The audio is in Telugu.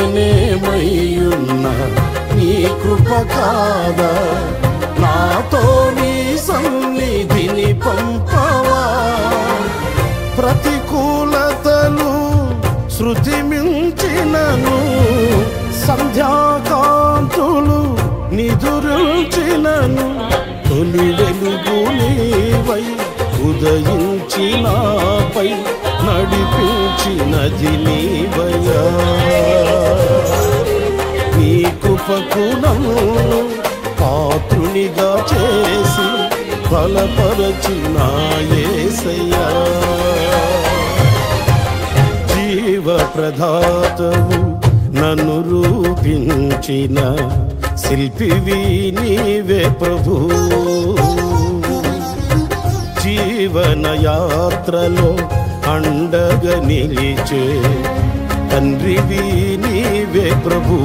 నేనేమయ్యున్నా నీ కృప కాదా, నాతో నీ సన్నిధిని పంపవా. ప్రతికూలతలు శృతి మించినను, సంధ్యాకాంతులు నిదురించినను, తొలి వెలుగు నీవై ఉదయించి నాపై నడిపించినది నీవయ్యా. నీ కృపకు నన్ను పాత్రునిగా చేసి బలపరచిన యేసయ్యా. జీవ ప్రదాతవు నన్ను రూపించిన శిల్పివి నీవే ప్రభు. జీవన యాత్రలో అండగా నిలిచే తండ్రివి నీవే ప్రభు.